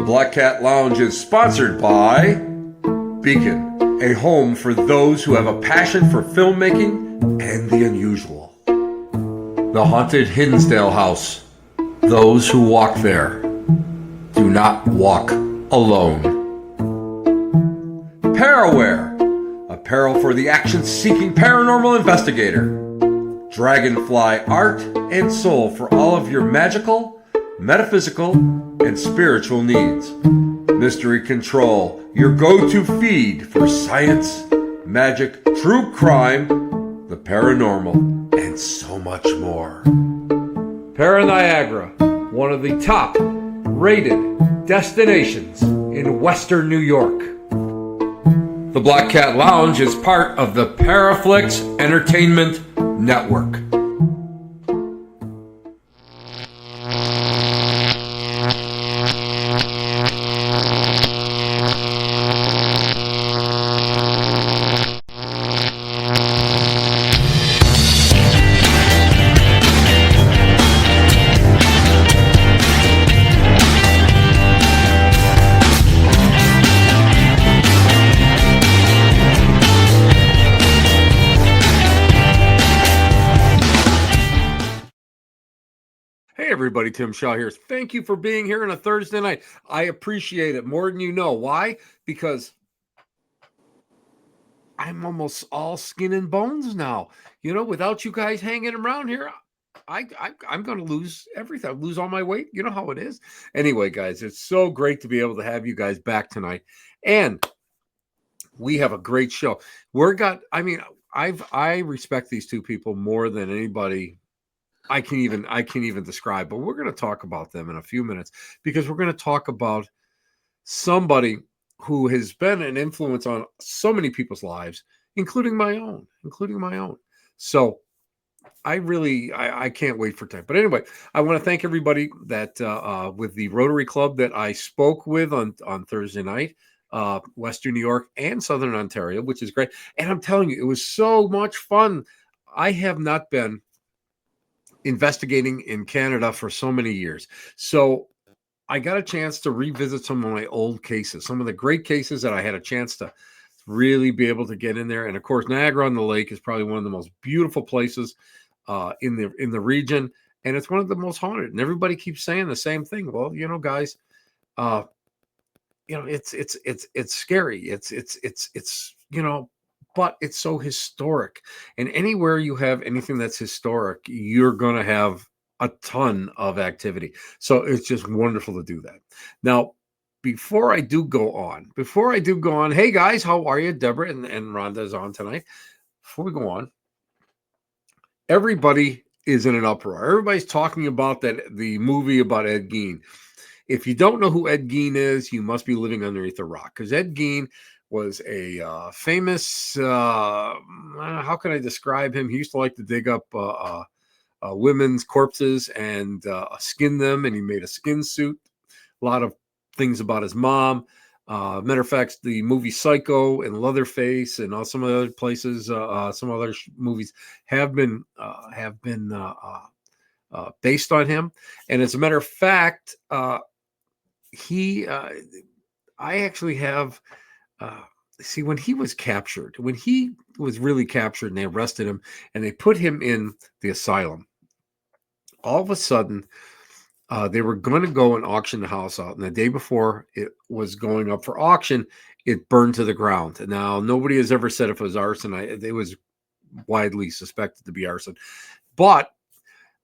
Black Cat Lounge is sponsored by Beacon, a home for those who have a passion for filmmaking and the unusual. The Haunted Hinsdale House. Those who walk there do not walk alone. Paraware, apparel for the action-seeking paranormal investigator. Dragonfly art and soul for all of your magical, metaphysical, and spiritual needs. Mystery Control, your go-to feed for science, magic, true crime, the paranormal, and so much more. Niagara, one of the top rated destinations in Western New York. The Black Cat Lounge is part of the Paraflix Entertainment Network. Everybody, Tim Shaw here. Thank you for being here on a Thursday night. I appreciate it more than you know. Why? Because I'm almost all skin and bones now. You know, without you guys hanging around here, I'm going to lose everything. I'll lose all my weight. You know how it is. Anyway, guys, it's so great to be able to have you guys back tonight. And we have a great show. I respect these two people more than anybody I can even describe, but we're going to talk about them in a few minutes because we're going to talk about somebody who has been an influence on so many people's lives, including my own. So I can't wait for time. But anyway, I want to thank everybody that with the Rotary Club that I spoke with on Thursday night, Western New York and Southern Ontario, which is great. And I'm telling you, it was so much fun. I have not been investigating in Canada for so many years. So I got a chance to revisit some of my old cases, some of the great cases that I had a chance to really be able to get in there. And of course, Niagara-on-the-Lake is probably one of the most beautiful places in the region. And it's one of the most haunted. And everybody keeps saying the same thing. Well, you know, guys, it's scary. It's you know, but it's so historic. And anywhere you have anything that's historic, you're going to have a ton of activity. So it's just wonderful to do that. Now, before I do go on, hey guys, how are you? Deborah and Rhonda is on tonight. Before we go on, everybody is in an uproar. Everybody's talking about the movie about Ed Gein. If you don't know who Ed Gein is, you must be living underneath a rock, because Ed Gein was a famous, how can I describe him? He used to like to dig up women's corpses and skin them, and he made a skin suit. A lot of things about his mom. Matter of fact, the movie Psycho and Leatherface and all some other places, some other movies have been based on him. And as a matter of fact, I actually have... see, when he was really captured and they arrested him and they put him in the asylum, all of a sudden they were going to go and auction the house out. And the day before it was going up for auction, it burned to the ground. Now, nobody has ever said if it was arson. It was widely suspected to be arson. But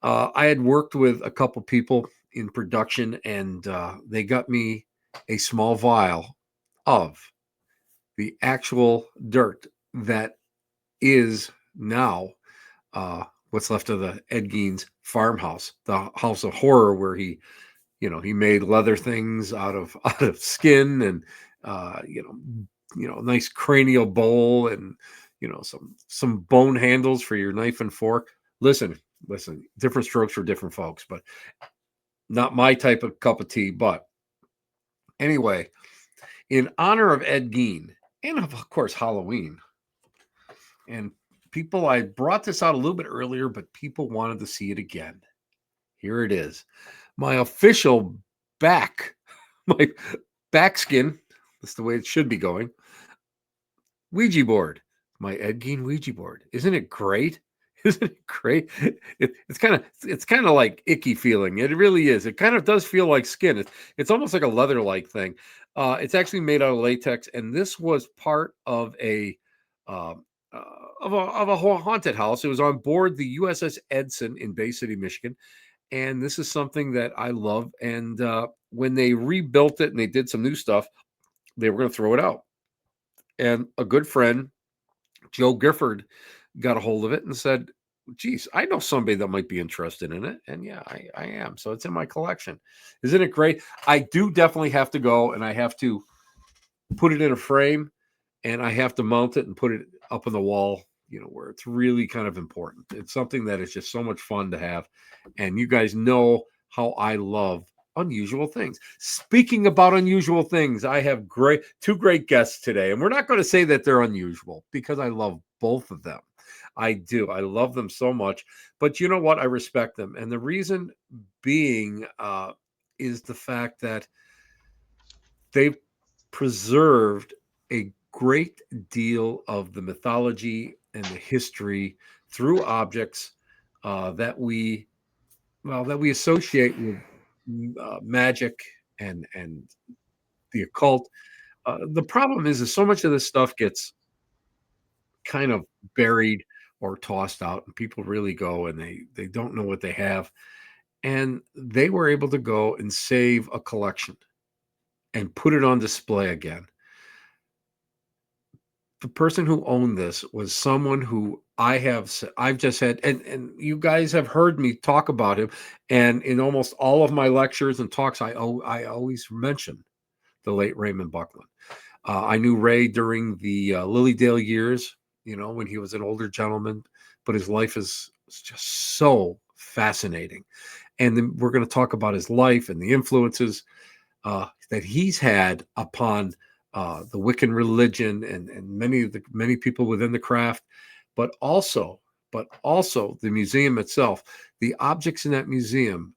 I had worked with a couple people in production, and they got me a small vial of the actual dirt that is now what's left of the Ed Gein's farmhouse, the house of horror, where he made leather things out of skin, and nice cranial bowl, and some bone handles for your knife and fork. Listen, different strokes for different folks, but not my type of cup of tea. But anyway, in honor of Ed Gein, and of course Halloween, and people, I brought this out a little bit earlier, but people wanted to see it again. Here it is, my official back my back skin. That's the way it should be going. Ouija board. My Ed Gein Ouija board. Isn't it great? Isn't it great? It's kind of like icky feeling. It really is. It kind of does feel like skin. It's almost like a leather-like thing. It's actually made out of latex, and this was part of uh, a haunted house. It was on board the USS Edson in Bay City, Michigan, and this is something that I love. And when they rebuilt it and they did some new stuff, they were going to throw it out. And a good friend, Joe Gifford, got a hold of it and said, geez, I know somebody that might be interested in it. And yeah, I am. So it's in my collection. Isn't it great? I do definitely have to go and I have to put it in a frame and I have to mount it and put it up on the wall, where it's really kind of important. It's something that is just so much fun to have. And you guys know how I love unusual things. Speaking about unusual things, I have two great guests today. And we're not going to say that they're unusual because I love both of them. I do. I love them so much. But you know what? I respect them. And the reason being is the fact that they've preserved a great deal of the mythology and the history through objects that we associate with magic and the occult. The problem is so much of this stuff gets kind of buried or tossed out, and people really go and they don't know what they have. And they were able to go and save a collection and put it on display again. The person who owned this was someone who I've just had, and you guys have heard me talk about him. And in almost all of my lectures and talks, I always mention the late Raymond Buckland. I knew Ray during the Lilydale years, when he was an older gentleman, but his life is just so fascinating. And then we're going to talk about his life and the influences that he's had upon the Wiccan religion and many people within the craft, but also the museum itself. The objects in that museum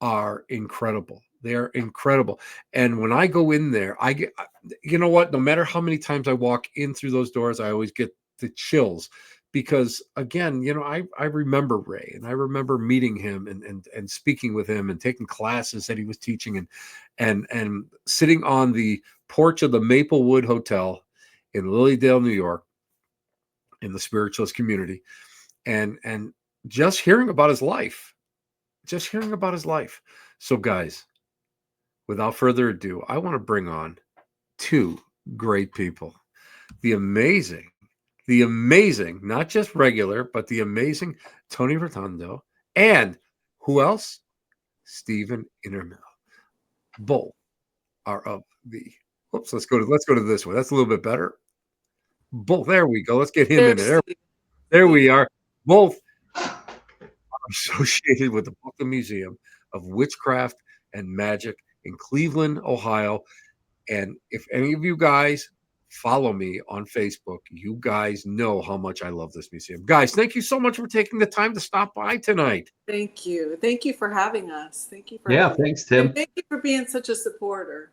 are incredible. They are incredible. And when I go in there, I get, you know what? No matter how many times I walk in through those doors, I always get the chills because again, I remember Ray and I remember meeting him and speaking with him and taking classes that he was teaching and sitting on the porch of the Maplewood Hotel in Lilydale, New York, in the spiritualist community, and just hearing about his life. So guys, without further ado, I want to bring on two great people. The amazing, not just regular, but the amazing Tony Rotundo, and who else? Stephen Innermill. Both are of the. Oops, let's go to this one. That's a little bit better. Both. There we go. Let's get him in there. There we are. Both are associated with the Buckland Museum of Witchcraft and Magic in Cleveland, Ohio. And if any of you guys follow me on Facebook, you guys know how much I love this museum. Guys, thank you so much for taking the time to stop by tonight. Thank you. Thank you for having us. Thank you for thanks, Tim. And thank you for being such a supporter.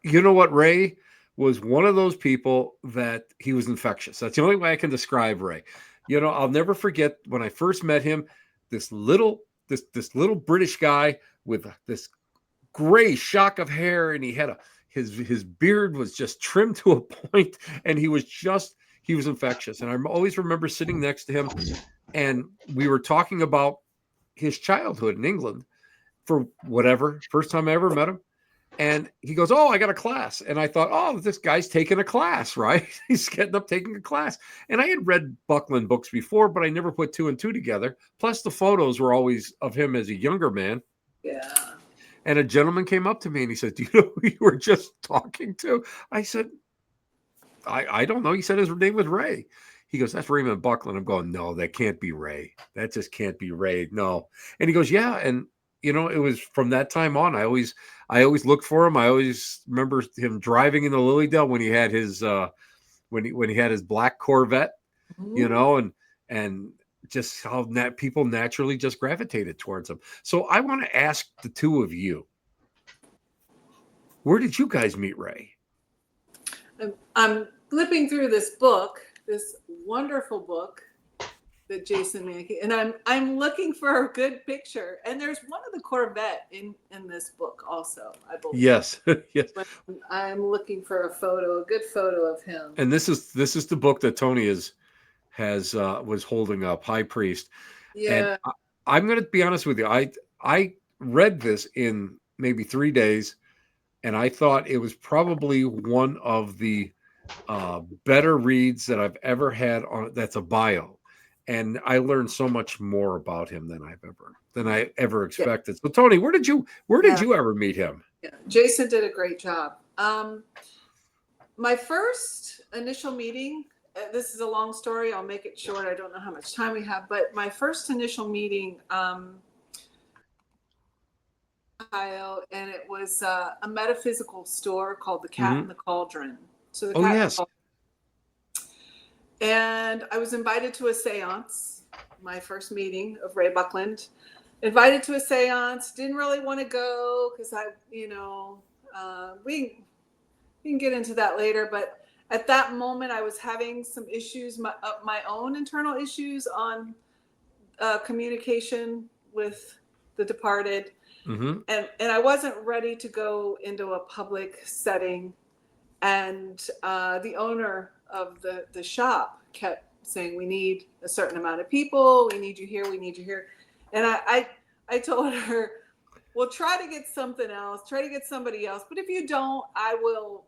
You know what, Ray was one of those people that he was infectious. That's the only way I can describe Ray. I'll never forget when I first met him, this little British guy with this gray shock of hair, and he had his beard was just trimmed to a point, and he was infectious. And I always remember sitting next to him, and we were talking about his childhood in England for whatever, first time I ever met him. And he goes, oh, I got a class. And I thought, oh, this guy's taking a class, right? He's getting up taking a class. And I had read Buckland books before, but I never put two and two together. Plus the photos were always of him as a younger man. Yeah. And a gentleman came up to me and he said, do you know who you were just talking to? I said, I don't know. He said his name was Ray. He goes, that's Raymond Buckland. I'm going, no, that can't be Ray. That just can't be Ray. No. And he goes, yeah. And it was from that time on. I always looked for him. I always remember him driving into Lilydale when he had his when he had his black Corvette, and just how people naturally just gravitated towards him. So I want to ask the two of you, Where did you guys meet Ray? I'm flipping through this book, this wonderful book that Jason Mankey, and I'm looking for a good picture. And there's one of the Corvette in this book also, I believe. Yes, yes. But I'm looking for a good photo of him. And this is the book that Tony was holding up, High Priest. And Yeah. I'm going to be honest with you. I read this in maybe 3 days, and I thought it was probably one of the better reads that I've ever had on. That's a bio, and I learned so much more about him than I ever expected. Yeah. So, Tony, where did you ever meet him? Yeah. Jason did a great job. My first initial meeting. This is a long story. I'll make it short. I don't know how much time we have, but my first initial meeting, and it was a metaphysical store called the Cat and the Cauldron. So the Cat and the Cauldron. And I was invited to a seance, my first meeting of Ray Buckland. Invited to a seance, didn't really want to go because we can get into that later, but at that moment I was having some issues, my own internal issues on communication with the departed. And I wasn't ready to go into a public setting. And the owner of the shop kept saying, we need a certain amount of people. We need you here. We need you here. And I told her, well, try to get something else. Try to get somebody else. But if you don't, I'll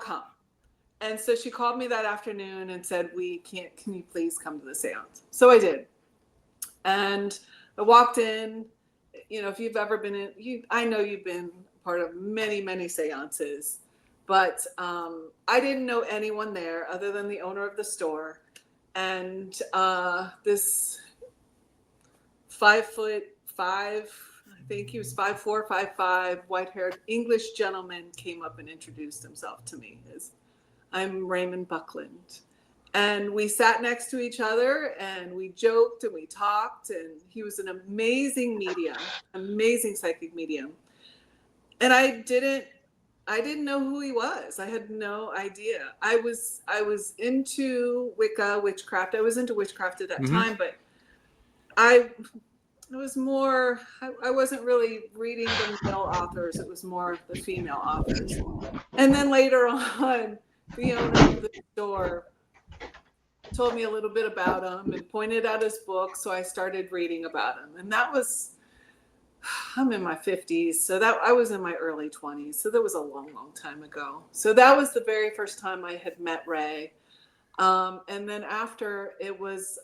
come. And so she called me that afternoon and said, can you please come to the seance? So I did. And I walked in. If you've ever been I know you've been part of many, many seances, but I didn't know anyone there other than the owner of the store. And this 5'5", I think he was 5'4", 5'5", white-haired English gentleman came up and introduced himself to me as, I'm Raymond Buckland. And we sat next to each other and we joked and we talked, and he was an amazing medium, amazing psychic medium. And I didn't know who he was. I had no idea. I was into Wicca, witchcraft. I was into witchcraft at that time, but I wasn't really reading the male authors. It was more the female authors. And then later on, the owner of the store told me a little bit about him and pointed out his book. So I started reading about him. And that was, I'm in my 50s. So that I was in my early 20s. So that was a long, long time ago. So that was the very first time I had met Ray. And then after it was,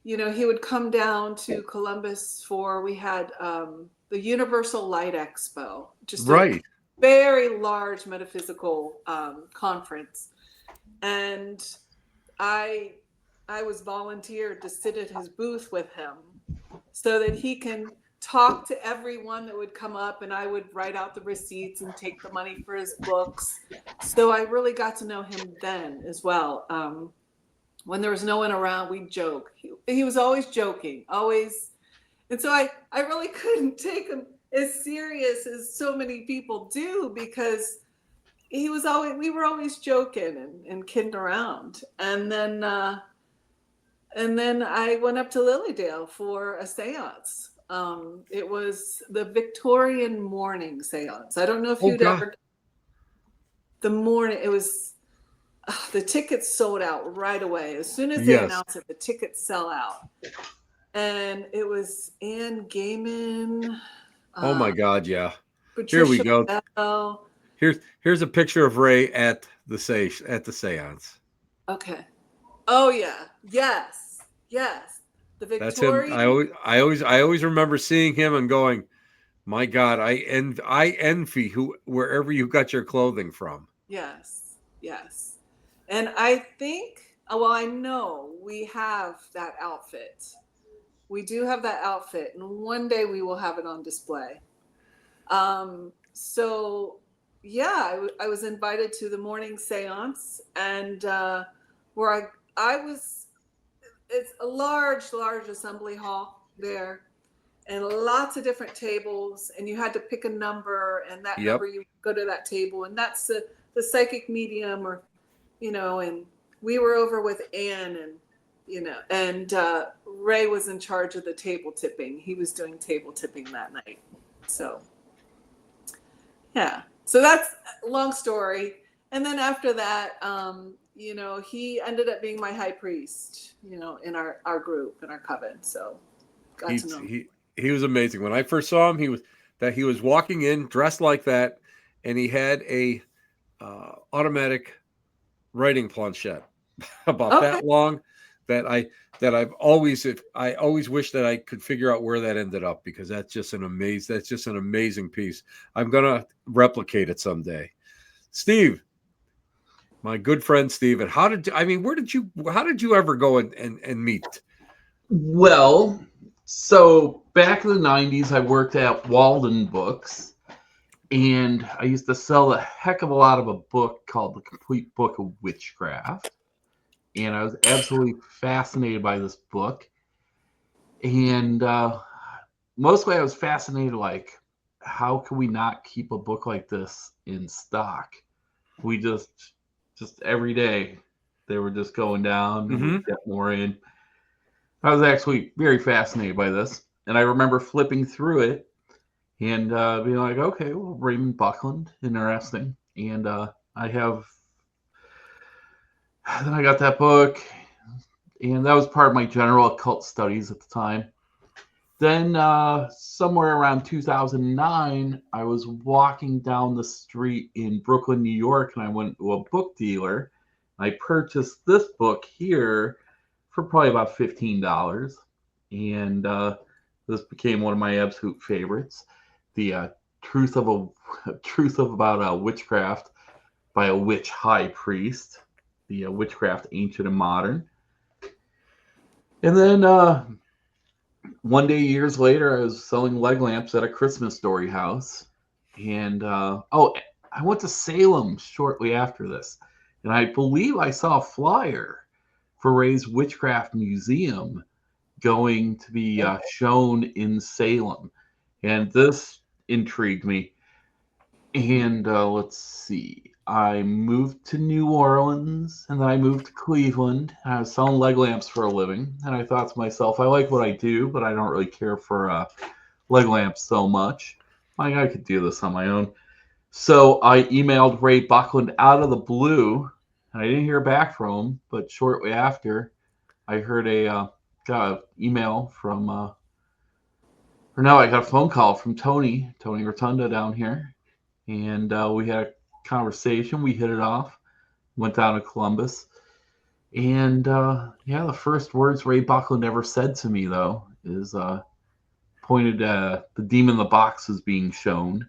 he would come down to Columbus we had the Universal Light Expo, just a very large metaphysical conference. And I was volunteered to sit at his booth with him so that he can talk to everyone that would come up, and I would write out the receipts and take the money for his books. So I really got to know him then as well. When there was no one around, we'd joke. He was always joking, always. And so I really couldn't take him as serious as so many people do, because we were always joking and kidding around. And then I went up to Lilydale for a seance. It was the Victorian morning seance. I don't know if you'd ever. The morning, it was, the tickets sold out right away. As soon as they announced it, the tickets sell out. And it was Anne Gaiman. Oh my God, yeah. Patricia Here we go. Bell. Here's a picture of Ray at the seance. Okay. Oh yeah. Yes. The Victorian. That's him. I always remember seeing him and going, my God, I envy wherever you got your clothing from. Yes. And I think, I know we have that outfit. We do have that outfit, and one day we will have it on display. So yeah, I was invited to the morning seance, and where I was, it's a large assembly hall there. and lots of different tables, and you had to pick a number, and that number you go to that table, and that's the psychic medium, or and we were over with Anne, and Ray was in charge of the table tipping. He was doing table tipping that night. So yeah, so that's a long story. And then after that, he ended up being my high priest, in our group, in our coven. So got to know him. He was amazing. When I first saw him, he was walking in dressed like that, and he had a automatic writing planchette about that long that I always wish that I could figure out where that ended up, because that's just an amazing piece. I'm gonna replicate it someday. Steve, my good friend Steve, and how did you ever go and meet? Well, so back in the 90s, I worked at Walden Books, and I used to sell a heck of a lot of a book called The Complete Book of Witchcraft. And I was absolutely fascinated by this book. And mostly I was fascinated, like, how can we not keep a book like this in stock? We just every day, they were just going down, and we'd get more in. I was actually very fascinated by this. And I remember flipping through it and being like, okay, well, Raymond Buckland, interesting. And then I got that book, and that was part of my general occult studies at the time. Then somewhere around 2009, I was walking down the street in Brooklyn, New York, and I went to a book dealer. I purchased this book here for probably about $15, and this became one of my absolute favorites. The Truth About Witchcraft by a Witch High Priest. The Witchcraft Ancient and Modern. And then one day, years later, I was selling leg lamps at a Christmas Story house. And I went to Salem shortly after this. And I believe I saw a flyer for Ray's Witchcraft Museum going to be shown in Salem. And this intrigued me. And let's see. I moved to New Orleans, and then I moved to Cleveland. And I was selling leg lamps for a living. And I thought to myself, I like what I do, but I don't really care for leg lamps so much. I could do this on my own. So I emailed Ray Buckland out of the blue, and I didn't hear back from him. But shortly after, I heard got an email from, I got a phone call from Tony Rotunda down here. And we had a conversation. We hit it off. Went down to Columbus. And the first words Ray Buckland ever said to me, though, is pointed at the Demon in the Box was being shown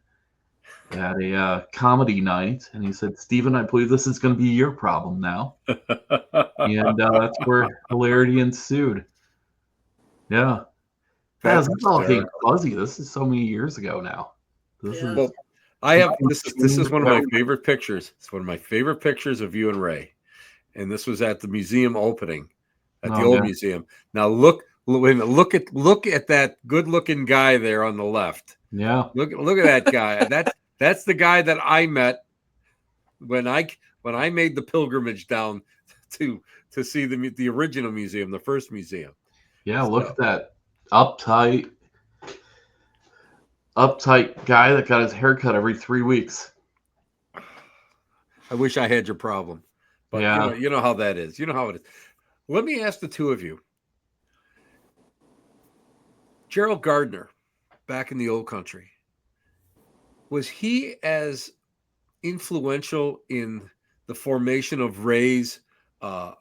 at a comedy night. And he said, Stephen, I believe this is going to be your problem now. And that's where hilarity ensued. Yeah. This is all getting fuzzy. This is so many years ago now. This is one of my favorite pictures. It's one of my favorite pictures of you and Ray. And this was at the museum opening, at the old museum. Now look at that good-looking guy there on the left. Yeah. Look at that guy. That's the guy that I met when I made the pilgrimage down to see the original museum, the first museum. Yeah, look at that uptight guy that got his hair cut every 3 weeks. I wish I had your problem, but you know how that is. You know how it is. Let me ask the two of you. Gerald Gardner, back in the old country, was he as influential in the formation of Ray's love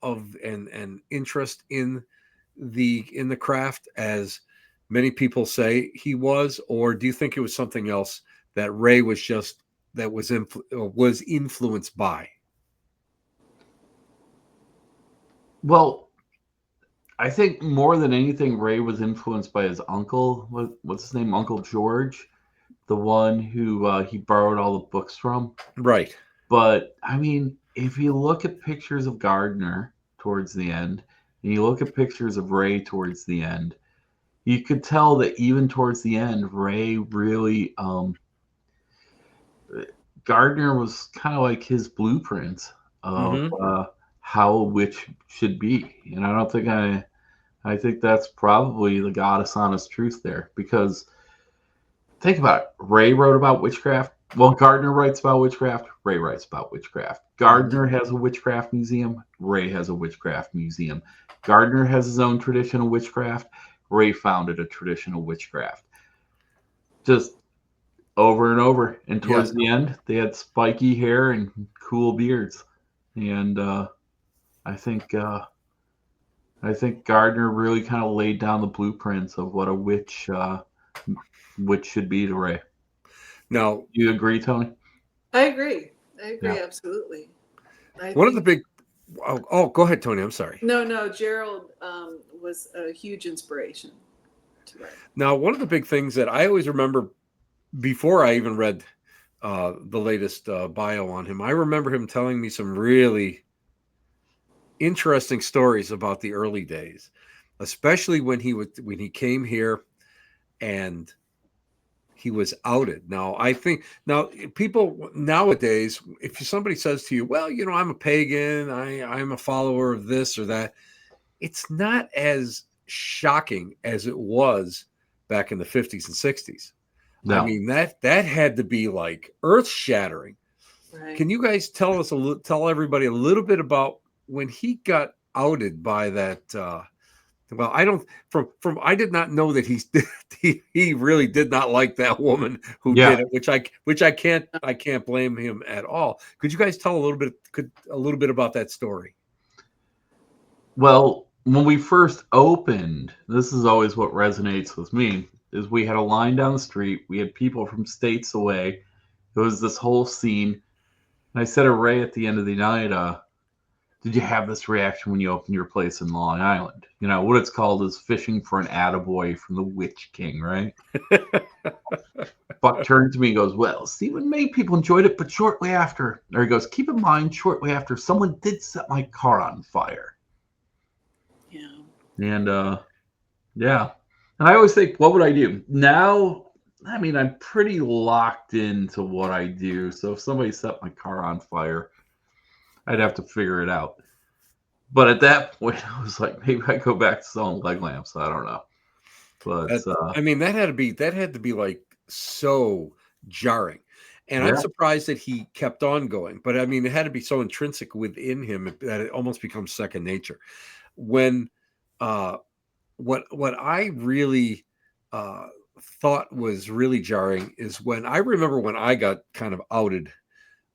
of and interest in the craft as many people say he was, or do you think it was something else that Ray was influenced by? Well, I think more than anything, Ray was influenced by his uncle. What's his name? Uncle George, the one who he borrowed all the books from. Right. But I mean, if you look at pictures of Gardner towards the end, and you look at pictures of Ray towards the end, you could tell that even towards the end, Ray really, Gardner was kind of like his blueprint of how a witch should be. And I don't think I think that's probably the goddess honest truth there, because think about it. Ray wrote about witchcraft. Well, Gardner writes about witchcraft. Ray writes about witchcraft. Gardner has a witchcraft museum. Ray has a witchcraft museum. Gardner has his own tradition of witchcraft. Ray founded a tradition of witchcraft. Just over and over. And towards the end, they had spiky hair and cool beards. And I think Gardner really kind of laid down the blueprints of what a witch should be to Ray. Now, you agree, Tony? I agree, absolutely. One of the big go ahead, Tony. I'm sorry. No, Gerald was a huge inspiration to Ray. Now, one of the big things that I always remember before I even read the latest bio on him, I remember him telling me some really interesting stories about the early days, especially when he came here and he was outed. Now, I think people nowadays, if somebody says to you, well, I'm a pagan, I'm a follower of this or that, it's not as shocking as it was back in the 50s and 60s. No. I mean, that had to be like earth shattering. Right. Can you guys tell everybody a little bit about when he got outed by that? Well, I don't. I did not know that he really did not like that woman who did it, which I can't blame him at all. Could you guys tell a little bit about that story? Well, when we first opened, this is always what resonates with me, is we had a line down the street. We had people from states away. It was this whole scene. And I said to Ray at the end of the night, did you have this reaction when you opened your place in Long Island? What it's called is fishing for an attaboy from the Witch King, right? Buck turned to me and goes, well, Stephen, many people enjoyed it, but shortly after, or he goes, keep in mind, shortly after, someone did set my car on fire. Yeah. And, And I always think, what would I do? Now, I mean, I'm pretty locked into what I do. So if somebody set my car on fire, I'd have to figure it out. But at that point, I was like, maybe I go back to selling leg lamps. I don't know. But I mean, that had to be like so jarring. And I'm surprised that he kept on going. But I mean, it had to be so intrinsic within him that it almost becomes second nature. When what I really thought was really jarring is when I got kind of outed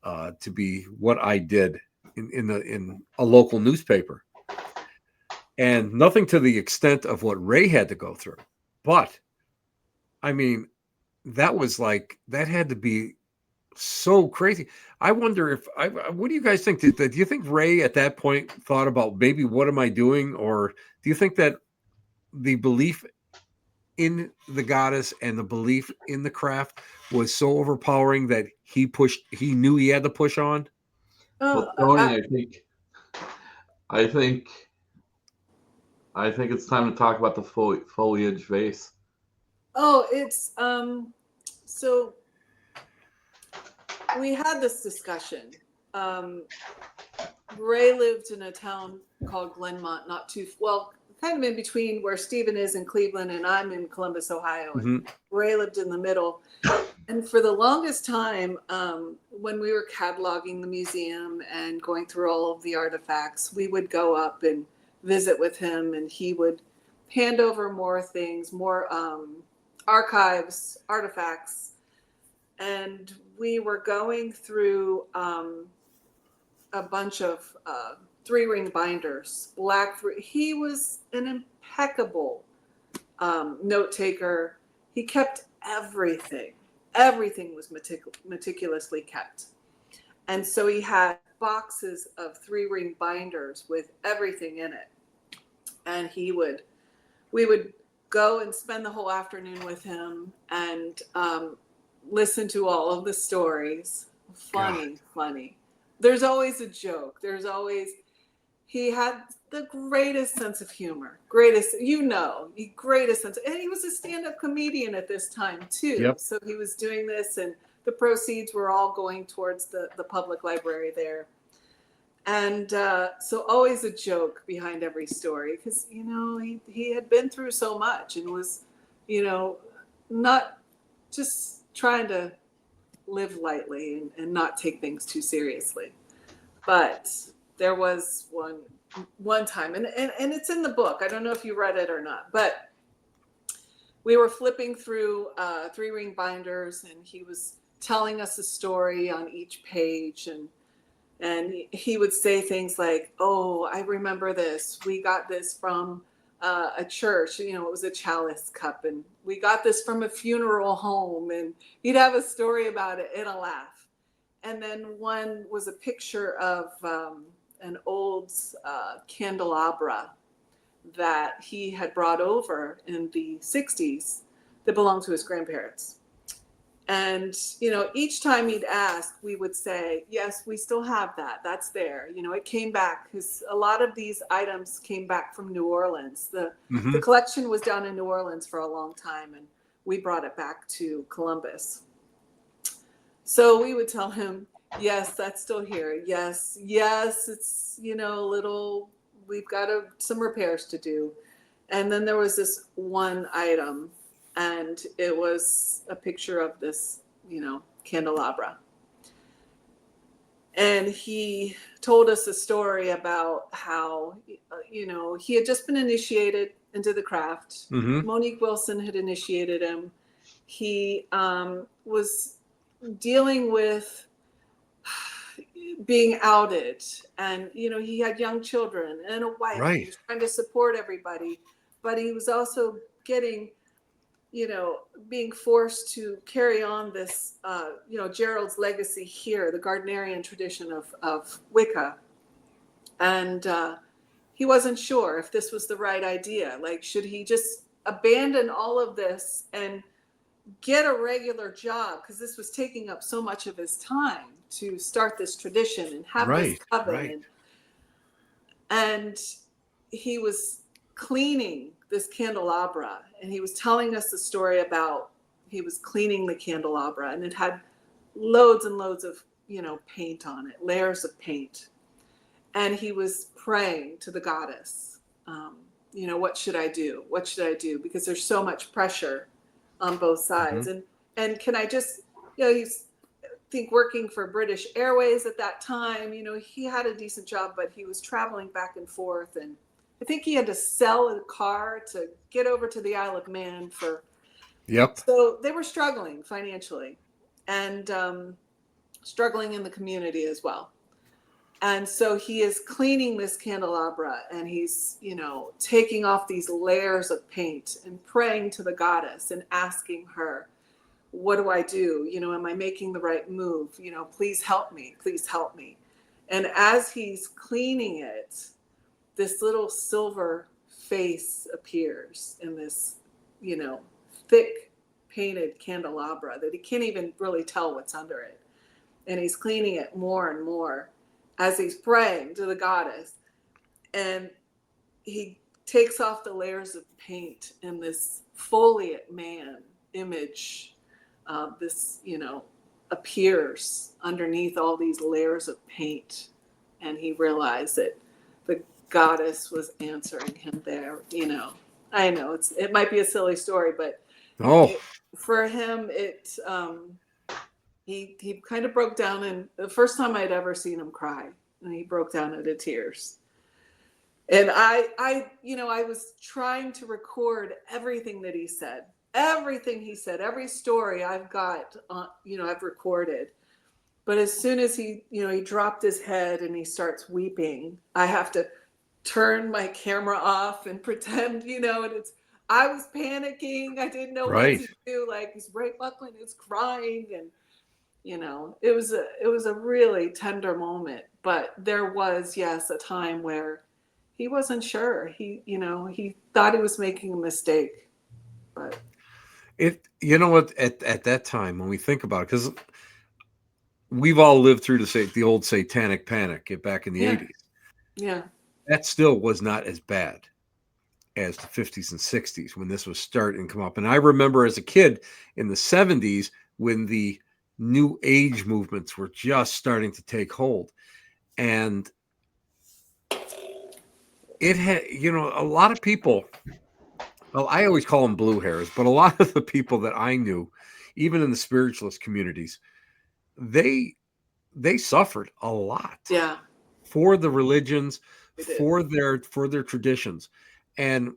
to be what I did in a local newspaper, and nothing to the extent of what Ray had to go through, but I mean that had to be so crazy. I wonder what do you guys think? Do you think Ray at that point thought about maybe what am I doing, or do you think that the belief in the goddess and the belief in the craft was so overpowering that he knew he had to push on? Well, Tony, I think it's time to talk about the foliage vase. Oh, it's so we had this discussion. Ray lived in a town called Glenmont, not too well, kind of in between where Stephen is in Cleveland and I'm in Columbus, Ohio. And Ray lived in the middle. And for the longest time, when we were cataloging the museum and going through all of the artifacts, we would go up and visit with him, and he would hand over more things, more archives, artifacts. And we were going through a bunch of 3-ring binders, He was an impeccable note taker. He kept everything. Everything was meticulously kept. And so he had boxes of 3-ring binders with everything in it. And we would go and spend the whole afternoon with him and listen to all of the stories. Funny. There's always a joke. he had the greatest sense of humor, greatest sense. And he was a stand-up comedian at this time too. Yep. So he was doing this, and the proceeds were all going towards the public library there. And so always a joke behind every story, because, you know, he had been through so much and was, you know, not just trying to live lightly and not take things too seriously. But there was one time, and it's in the book. I don't know if you read it or not, but we were flipping through 3-ring binders, and he was telling us a story on each page, and he would say things like, "Oh, I remember this. We got this from a church. You know, it was a chalice cup, and we got this from a funeral home." And he'd have a story about it and a laugh. And then one was a picture of an old candelabra that he had brought over in the 60s that belonged to his grandparents. And, you know, each time he'd ask, we would say, yes, we still have that. That's there. You know, it came back, because a lot of these items came back from New Orleans. The collection was down in New Orleans for a long time, and we brought it back to Columbus. So we would tell him, yes, that's still here. Yes, it's, you know, we've got some repairs to do. And then there was this one item, and it was a picture of this, you know, candelabra. And he told us a story about how, you know, he had just been initiated into the craft. Monique Wilson had initiated him. He was dealing with being outed, and, you know, he had young children and a wife. Right. He was trying to support everybody, but he was also getting, you know, being forced to carry on this, you know, Gerald's legacy here, the Gardnerian tradition of Wicca. And he wasn't sure if this was the right idea. Like, should he just abandon all of this and get a regular job? Because this was taking up so much of his time to start this tradition and have this coven. Right. And he was cleaning this candelabra, and he was telling us the story about he was cleaning the candelabra, and it had loads and loads of, you know, paint on it, layers of paint. And he was praying to the goddess, you know, what should I do? What should I do? Because there's so much pressure on both sides. And can I just, you know, he's, I think, working for British Airways at that time. You know, he had a decent job, but he was traveling back and forth, and I think he had to sell a car to get over to the Isle of Man for. Yep. So they were struggling financially, and struggling in the community as well. And so he is cleaning this candelabra, and he's, you know, taking off these layers of paint and praying to the goddess and asking her, what do I do? You know, am I making the right move? You know, please help me. Please help me. And as he's cleaning it, this little silver face appears in this, you know, thick painted candelabra that he can't even really tell what's under it. And he's cleaning it more and more as he's praying to the goddess. And he takes off the layers of paint, and this foliate man image of this, you know, appears underneath all these layers of paint. And he realized that the goddess was answering him there. You know, I know it might be a silly story, but for him, he kind of broke down, and the first time I'd ever seen him cry, and he broke down into tears. And I you know, I was trying to record everything that he said, every story I've got, you know, I've recorded. But as soon as he, you know, he dropped his head and he starts weeping, I have to turn my camera off and pretend, you know, and I was panicking. I didn't know what to do. Like, Ray Buckland is crying, and, you know, it was a really tender moment. But there was, yes, a time where he wasn't sure. He, you know, he thought he was making a mistake. But you know what, at that time, when we think about it, because we've all lived through the old satanic panic back in the 80s. Yeah. that still was not as bad as the 50s and 60s when this was starting to come up. And I remember as a kid in the 70s when the new age movements were just starting to take hold. And it had, a lot of people, well, I always call them blue hairs, but a lot of the people that I knew, even in the spiritualist communities, they suffered a lot. Yeah. For the religions, for their traditions. And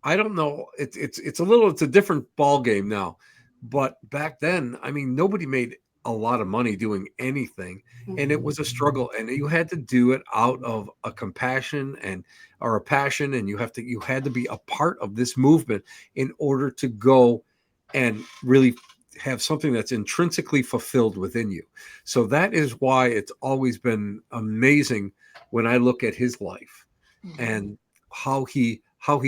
I don't know, it's a different ball game now. But back then, I mean, nobody made a lot of money doing anything, and it was a struggle, and you had to do it out of a compassion or a passion, and you had to be a part of this movement in order to go and really have something that's intrinsically fulfilled within you. So that is why it's always been amazing when I look at his life and how he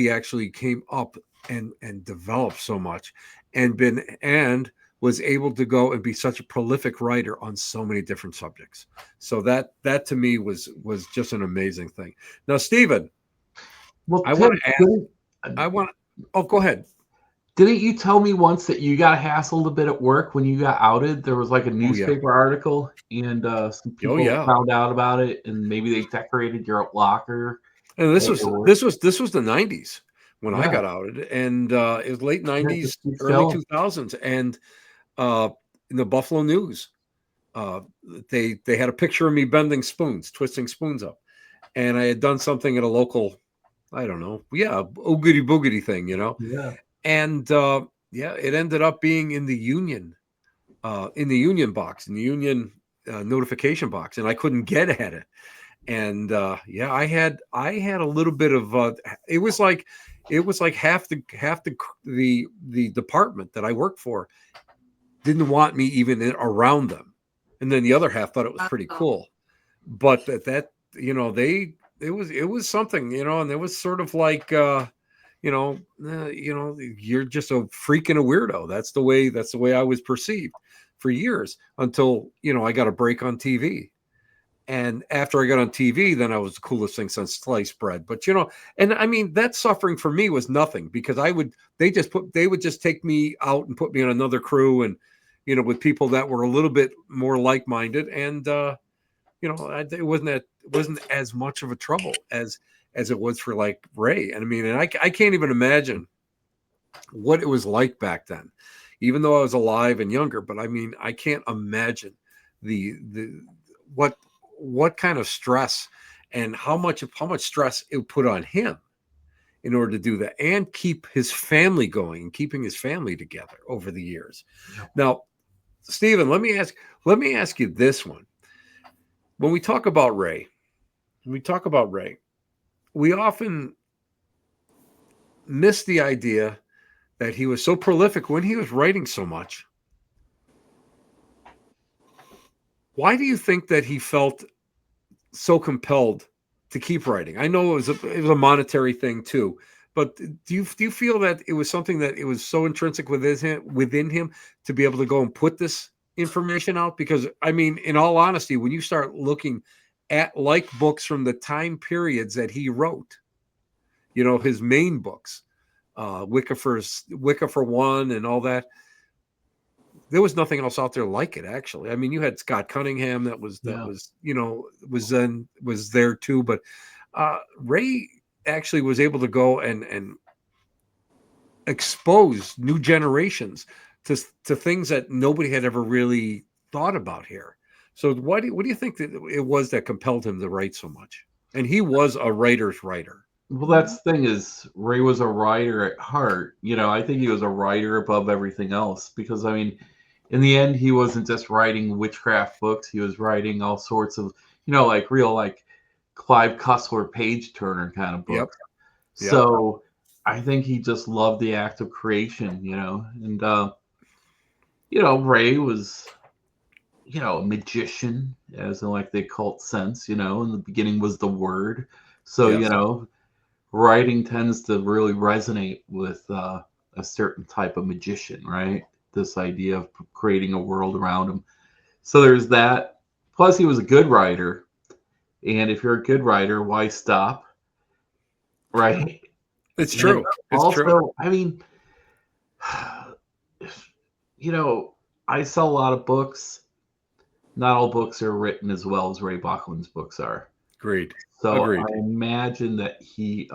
actually came up and developed so much and was able to go and be such a prolific writer on so many different subjects. So that to me was just an amazing thing. Now, Stephen, well, go ahead. Didn't you tell me once that you got hassled a bit at work when you got outed? There was like a newspaper article, and some people found out about it, and maybe they decorated your locker. And this was the 90s when I got outed, and it was late 90s, early 2000s, and in the Buffalo News, they had a picture of me twisting spoons up, and I had done something at a local, I don't know, oogity boogity thing, and it ended up being in the union box, in the union notification box, and I couldn't get at it. And I had a little bit of it was like half the department that I worked for didn't want me even around them, and then the other half thought it was pretty cool. But that it was something, and it was sort of like you're just a freak and a weirdo. That's the way I was perceived for years until I got a break on TV. And after I got on TV, then I was the coolest thing since sliced bread. But and I mean, that suffering for me was nothing, because they would just take me out and put me on another crew, and with people that were a little bit more like-minded, and it wasn't as much of a trouble as it was for like Ray. And I mean, and I can't even imagine what it was like back then, even though I was alive and younger. But I mean, I can't imagine what kind of stress and how much stress it put on him in order to do that and keep his family going and keeping his family together over the years. Yeah. Now, Stephen, let me ask you this one. When we talk about Ray, we often miss the idea that he was so prolific when he was writing so much. Why do you think that he felt so compelled to keep writing? I know it was a monetary thing too, but do you feel that it was something that it was so intrinsic within him to be able to go and put this information out? Because I mean, in all honesty, when you start looking at like books from the time periods that he wrote, his main books, Wicca for One and all that, there was nothing else out there like it, actually. I mean, you had Scott Cunningham was there too, but Ray actually was able to go and expose new generations to things that nobody had ever really thought about here. So what do you think that it was that compelled him to write so much? And he was a writer's writer. Well, that's the thing, is Ray was a writer at heart. I think he was a writer above everything else, because I mean, in the end, he wasn't just writing witchcraft books. He was writing all sorts of, like real, like Clive Cussler, page turner kind of books. Yep. So I think he just loved the act of creation, and, Ray was, a magician, as in like the occult sense, in the beginning was the word. So, yes. Writing tends to really resonate with a certain type of magician, right? This idea of creating a world around him. So there's that. Plus, he was a good writer. And if you're a good writer, why stop? Right. It's true. It's also, true. I mean, I sell a lot of books. Not all books are written as well as Ray Buckland's books are. Agreed. So Agreed. I imagine that he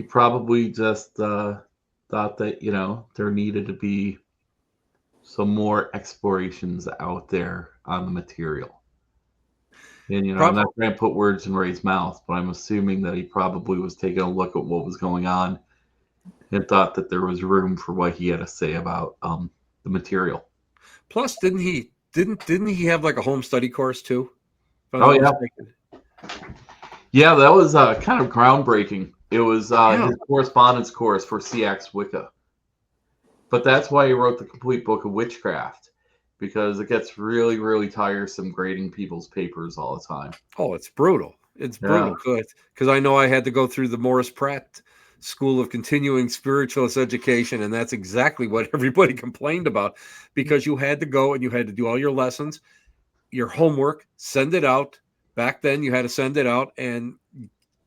probably just thought that, there needed to be some more explorations out there on the material. And, I'm not trying to put words in Ray's mouth, but I'm assuming that he probably was taking a look at what was going on and thought that there was room for what he had to say about the material. Plus, didn't he have like a home study course too? Oh, yeah. Yeah, that was kind of groundbreaking. It was his correspondence course for CX Wicca. But that's why he wrote the complete book of Witchcraft, because it gets really, really tiresome grading people's papers all the time. Oh, it's brutal. It's brutal. Good. Because I know I had to go through the Morris Pratt School of Continuing Spiritualist Education, and that's exactly what everybody complained about, because you had to go and you had to do all your lessons, your homework, send it out. Back then, you had to send it out, and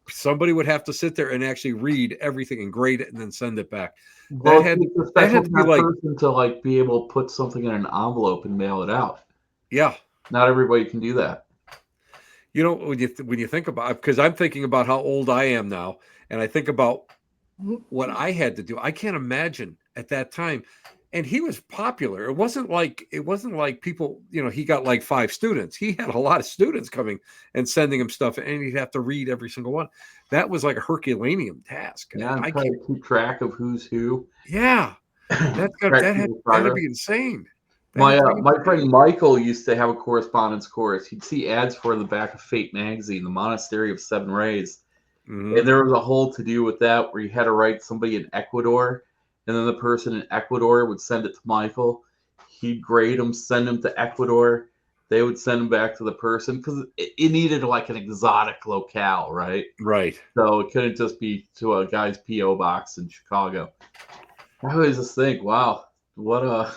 somebody would have to sit there and actually read everything and grade it and then send it back. Well, that had to be like person to be able to put something in an envelope and mail it out. Yeah, not everybody can do that. When you think about, because I'm thinking about how old I am now, and I think about what I had to do. I can't imagine at that time. And he was popular. It wasn't like people, he got like 5 students. He had a lot of students coming and sending him stuff, and he'd have to read every single one. That was like a Herculean task. Yeah, I can't keep track of who's who. Yeah, that had to be insane. My friend Michael used to have a correspondence course. He'd see ads for the back of Fate magazine, the Monastery of Seven Rays. Mm-hmm. And there was a whole to-do with that where you had to write somebody in Ecuador, and then the person in Ecuador would send it to Michael. He'd grade them, send them to Ecuador. They would send them back to the person, because it needed like an exotic locale, right? Right. So it couldn't just be to a guy's P.O. box in Chicago. I always just think, wow, what a...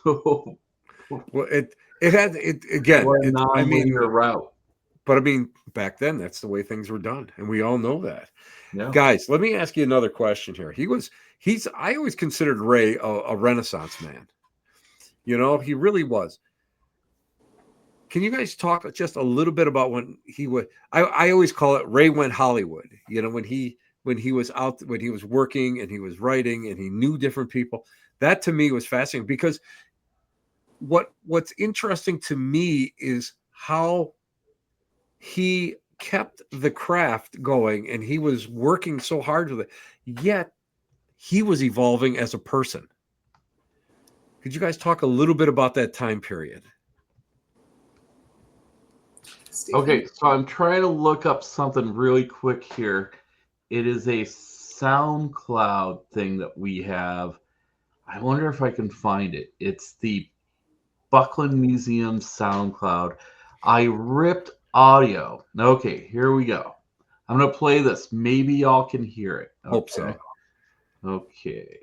Well, it had again. What a non-linear route. But I mean, back then, that's the way things were done, and we all know that. Yeah. Guys, let me ask you another question here. I always considered Ray a Renaissance man. He really was. Can you guys talk just a little bit about when he would? I always call it Ray went Hollywood. When he was out, when he was working and he was writing and he knew different people. That to me was fascinating, because what's interesting to me is how he kept the craft going, and he was working so hard with it, yet he was evolving as a person. Could you guys talk a little bit about that time period? Okay, so I'm trying to look up something really quick here. It is a SoundCloud thing that we have. I wonder if I can find it. It's the Buckland Museum SoundCloud. I ripped audio. Okay, here we go. I'm going to play this. Maybe y'all can hear it. Okay. Hope so. Okay.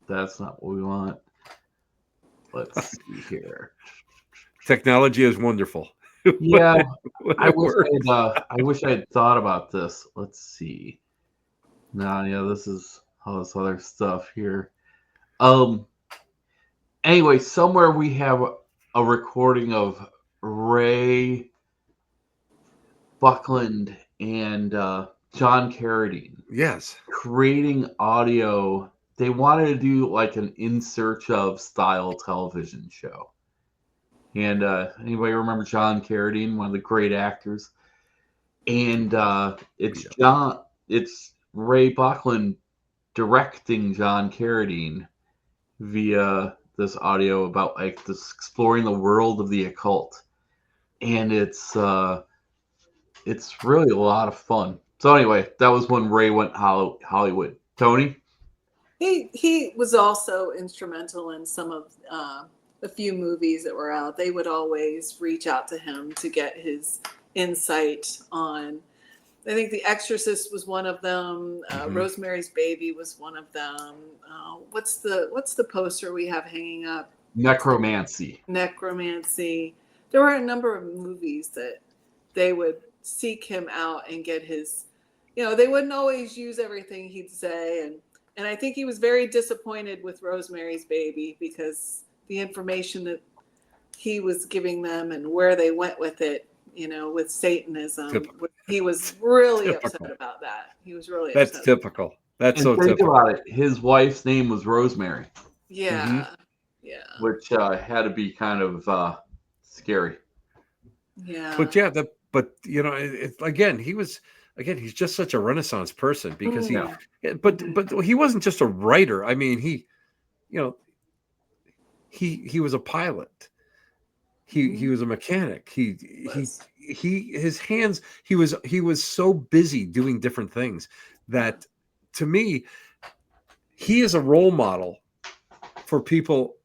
That's not what we want. Let's see here. Technology is wonderful. Yeah, I wish I had thought about this. Let's see. This is all this other stuff here. Anyway, somewhere we have a recording of Ray Buckland and John Carradine. Yes. Creating audio. They wanted to do like an In Search Of style television show. And anybody remember John Carradine, one of the great actors? And it's Ray Buckland directing John Carradine via this audio about like this exploring the world of the occult. And it's really a lot of fun. So anyway, that was when Ray went Hollywood. Tony? He was also instrumental in some of a few movies that were out. They would always reach out to him to get his insight on I think The Exorcist was one of them. Rosemary's Baby was one of them. What's the poster we have hanging up? Necromancy. There were a number of movies that they would seek him out and get his, they wouldn't always use everything he'd say. And I think he was very disappointed with Rosemary's Baby because the information that he was giving them and where they went with it, with Satanism, he was really upset about that. He was really upset. That's typical. That's so think typical. about it. His wife's name was Rosemary. Yeah. Which had to be kind of scary. Yeah. But he's just such a Renaissance person because but he wasn't just a writer. I mean, he was a pilot. He was a mechanic. His hands, he was so busy doing different things that, to me, he is a role model for people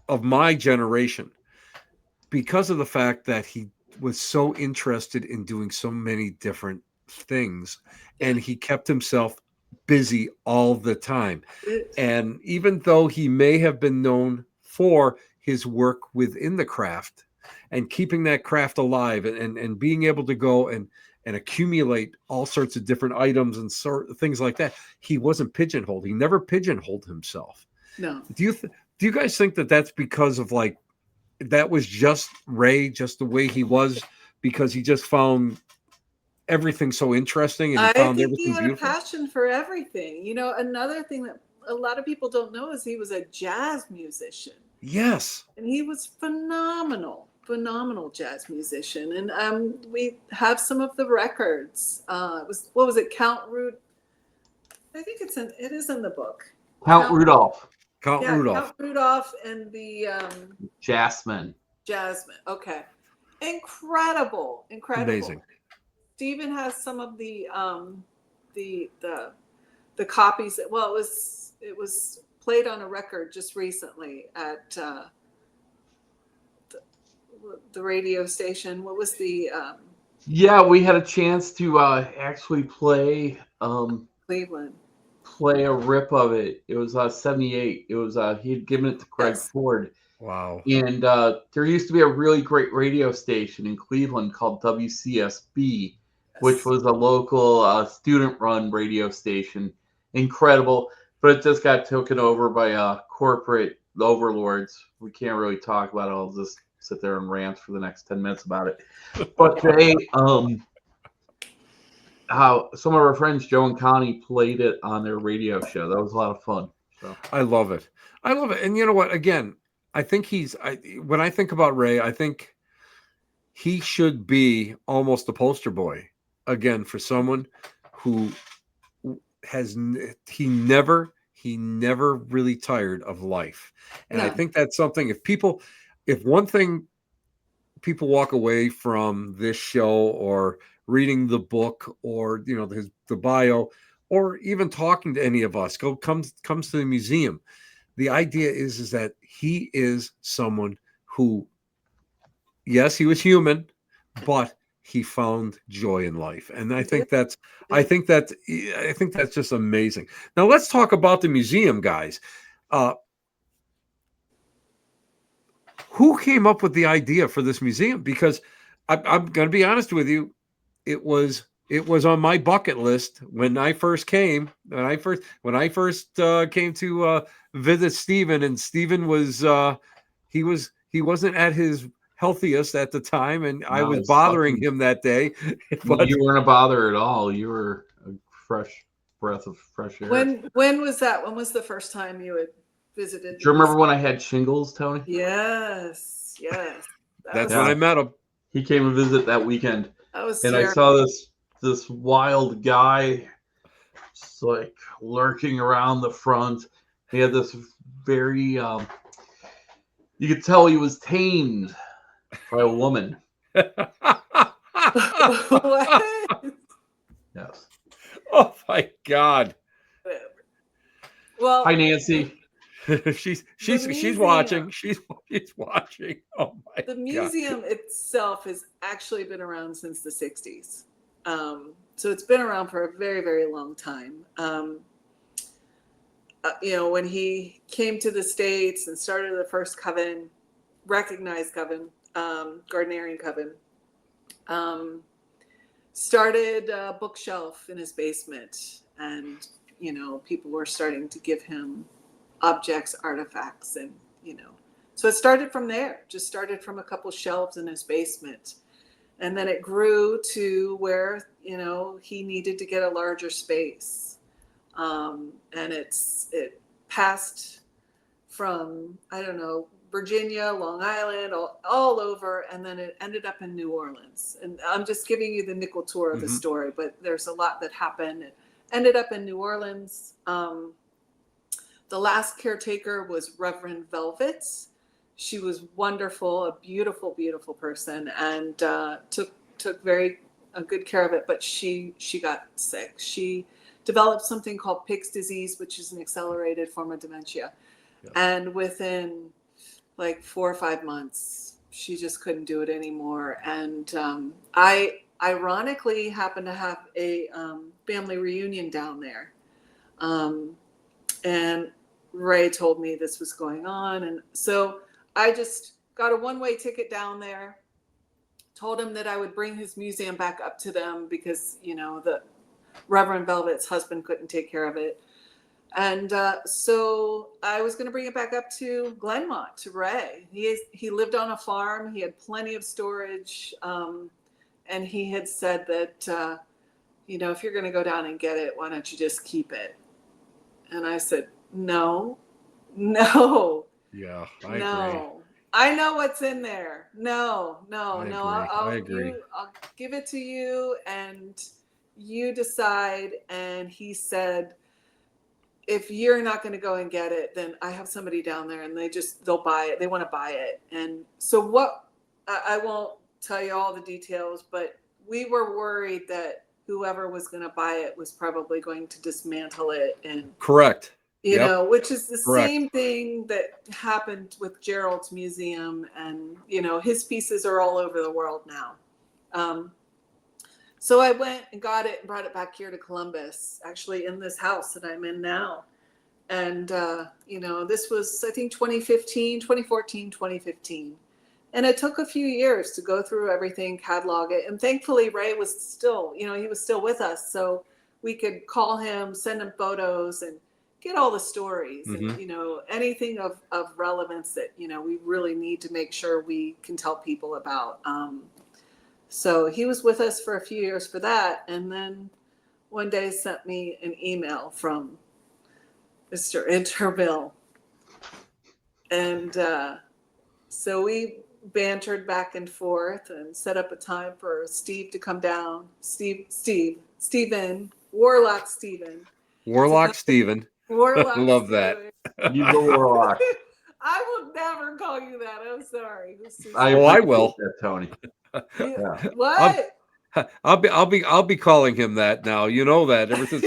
of my generation because of the fact that he was so interested in doing so many different things, and he kept himself busy all the time. And even though he may have been known for his work within the craft and keeping that craft alive and being able to go and accumulate all sorts of different items and things like that, he wasn't pigeonholed. He never pigeonholed himself. No. Do you guys think that that's because of that was just Ray, just the way he was, because he just found everything so interesting and found everything he had beautiful? A passion for everything. Another thing that a lot of people don't know is he was a jazz musician. Yes. And he was phenomenal jazz musician. And we have some of the records. What was it? Count Rudolph. I think it is in the book. Count Rudolph. Count Rudolph and the Jasmine. Okay. Incredible. Amazing. Stephen has some of the copies. Well, it was played on a record just recently at the radio station. What was the Yeah, we had a chance to actually play Cleveland. Play a rip of it. It was 78. It was he had given it to Craig Ford. Wow. And there used to be a really great radio station in Cleveland called WCSB, which was a local student-run radio station. Incredible, but it just got taken over by corporate overlords. We can't really talk about it. I'll just sit there and rant for the next 10 minutes about it. But they some of our friends, Joe and Connie, played it on their radio show. That was a lot of fun. So. I love it. And you know what? Again, I think when I think about Ray, I think he should be almost a poster boy again for someone who he never really tired of life. And I think that's something, if one thing people walk away from this show or reading the book or the bio or even talking to any of us comes to the museum, the idea is that he is someone who, yes, he was human, but he found joy in life. And I think that's just amazing. Now let's talk about the museum, guys. Who came up with the idea for this museum? Because I'm going to be honest with you, it was on my bucket list when I first came. When I first came to visit Stephen, and Stephen was he wasn't at his healthiest at the time, and I was bothering him that day. But you weren't a bother at all. You were a fresh breath of fresh air. When was that? When was the first time you had visited? Do you remember when I had shingles, Tony? Yes. That's when I met him. He came and visit that weekend. And I saw this wild guy just like lurking around the front. He had this very you could tell he was tamed by a woman. What? Yes. Oh my God. Well, hi Nancy. she's watching. She's watching. Oh my God. The museum itself has actually been around since the 60s. So it's been around for a very, very long time. When he came to the States and started the first coven, recognized coven, Gardnerian coven, started a bookshelf in his basement, and people were starting to give him objects, artifacts, and so it started from there. Just started from a couple shelves in his basement, and then it grew to where he needed to get a larger space, and it passed from Virginia, Long Island, all over, and then it ended up in New Orleans. And I'm just giving you the nickel tour of the story, but there's a lot that happened. It ended up in New Orleans. The last caretaker was Reverend Velvet. She was wonderful, a beautiful, beautiful person, and took very good care of it. But she got sick. She developed something called Pick's disease, which is an accelerated form of dementia. Yeah. And within like 4 or 5 months, she just couldn't do it anymore. And I ironically happened to have a family reunion down there. And Ray told me this was going on. And so I just got a one-way ticket down there, told him that I would bring his museum back up to them because, the Reverend Velvet's husband couldn't take care of it. And so I was going to bring it back up to Glenmont, to Ray. He lived on a farm. He had plenty of storage. And he had said that, if you're going to go down and get it, why don't you just keep it? And I said, no. Yeah, I agree. I know what's in there. No. I agree. I'll give it to you and you decide. And he said, if you're not going to go and get it, then I have somebody down there and they'll buy it. They want to buy it. And so I won't tell you all the details, but we were worried that whoever was going to buy it was probably going to dismantle it. And correct. Which is the same thing that happened with Gerald's museum. And, his pieces are all over the world now. So I went and got it and brought it back here to Columbus, actually in this house that I'm in now. And, this was, I think, 2014, 2015. And it took a few years to go through everything, catalog it. And thankfully, Ray was still, he was still with us. So we could call him, send him photos and get all the stories and, anything of relevance that, we really need to make sure we can tell people about. So he was with us for a few years for that. And then one day sent me an email from Mr. Interville. And so we bantered back and forth and set up a time for Steve to come down. Warlock Steven. Warlock Steven. Love that. You the Warlock. I will never call you that. I'm sorry. I will. That, Tony. Yeah. What? I'll be calling him that now. You know that ever since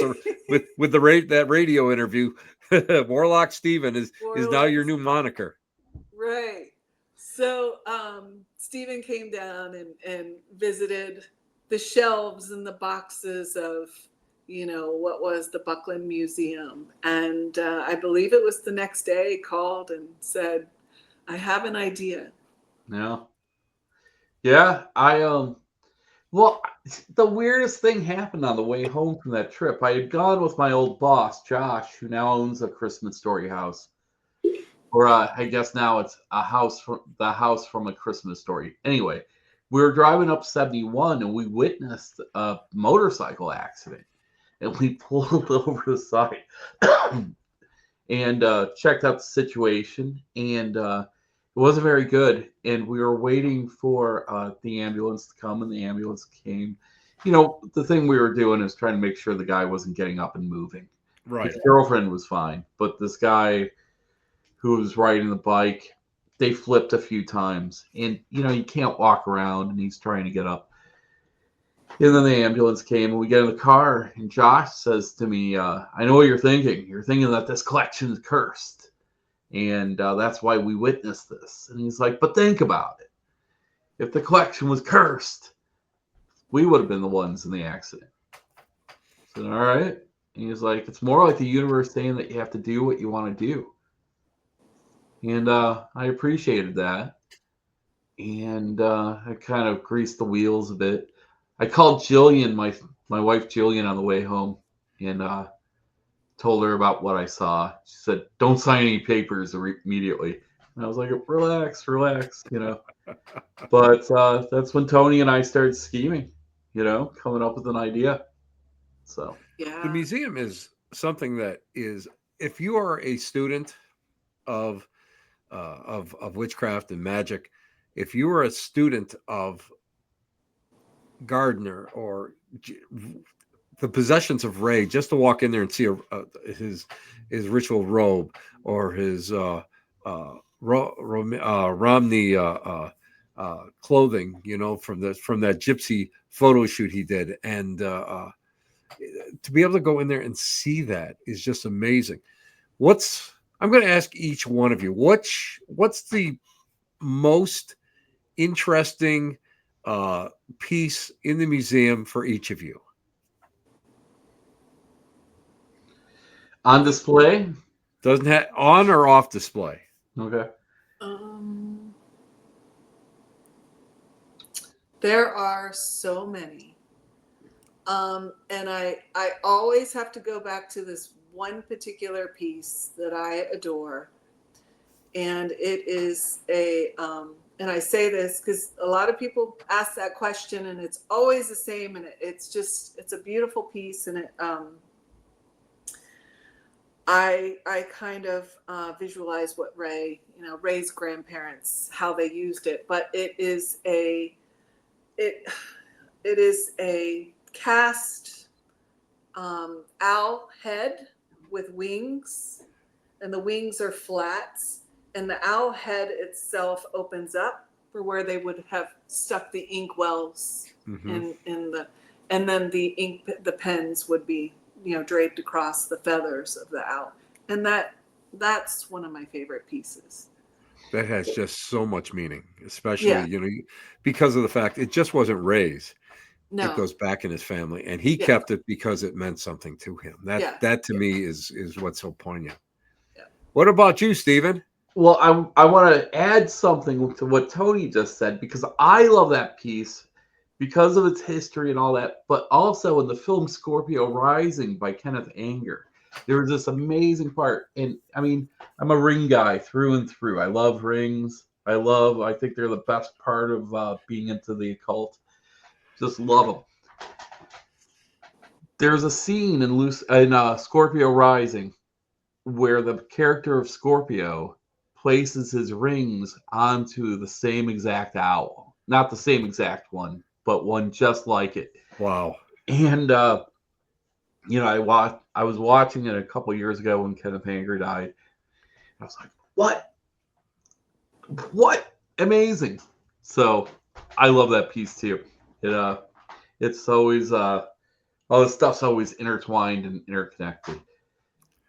with that radio interview, Warlock Steven is now your new moniker. Right. So Stephen came down and visited the shelves and the boxes of what was the Buckland Museum. And I believe it was the next day he called and said, I have an idea. Yeah. Well, the weirdest thing happened on the way home from that trip. I had gone with my old boss, Josh, who now owns a Christmas Story house. Or I guess now it's the house from A Christmas Story. Anyway, we were driving up 71 and we witnessed a motorcycle accident. And we pulled over the side and checked out the situation. And it wasn't very good. And we were waiting for the ambulance to come, and the ambulance came. The thing we were doing is trying to make sure the guy wasn't getting up and moving. Right. His girlfriend was fine. But this guy who was riding the bike, they flipped a few times. And, you can't walk around, and he's trying to get up. And then the ambulance came, and we get in the car, and Josh says to me, I know what you're thinking. You're thinking that this collection is cursed, and that's why we witnessed this. And he's like, but think about it. If the collection was cursed, we would have been the ones in the accident. I said, all right. And he's like, it's more like the universe saying that you have to do what you want to do. And I appreciated that. And I kind of greased the wheels a bit. I called Jillian, my wife Jillian, on the way home, and told her about what I saw. She said, "Don't sign any papers immediately." And I was like, "Relax, relax," you know. But that's when Tony and I started scheming, you know, coming up with an idea. So the museum is something that is, if you are a student of witchcraft and magic, if you are a student of Gardner or the possessions of Ray, just to walk in there and see his ritual robe or his Romney clothing, you know, from that gypsy photo shoot he did, and to be able to go in there and see that is just amazing. I'm going to ask each one of you, what's the most interesting piece in the museum for each of you? On display? Doesn't have on or off display. Okay. There are so many. And I always have to go back to this one particular piece that I adore. And it is and I say this because a lot of people ask that question and it's always the same. And it's a beautiful piece. And I kind of visualize what Ray's grandparents, how they used it. But it is a cast owl head with wings, and the wings are flats, and the owl head itself opens up for where they would have stuck the ink wells in and then the pens would be draped across the feathers of the owl, and that's one of my favorite pieces. That has just so much meaning, especially because of the fact it just wasn't Ray's. No. It goes back in his family, and he kept it because it meant something to him. That to me is what's so poignant. Yeah. What about you, Stephen? Well, I want to add something to what Tony just said, because I love that piece because of its history and all that, but also in the film Scorpio Rising by Kenneth Anger, there was this amazing part. And I mean, I'm a ring guy through and through. I love rings. I think they're the best part of being into the occult. Just love them. There's a scene in Scorpio Rising where the character of Scorpio places his rings onto the same exact owl. Not the same exact one, but one just like it. Wow. And, I was watching it a couple years ago when Kenneth Anger died. I was like, what? Amazing. So I love that piece too. It's always all this stuff's always intertwined and interconnected.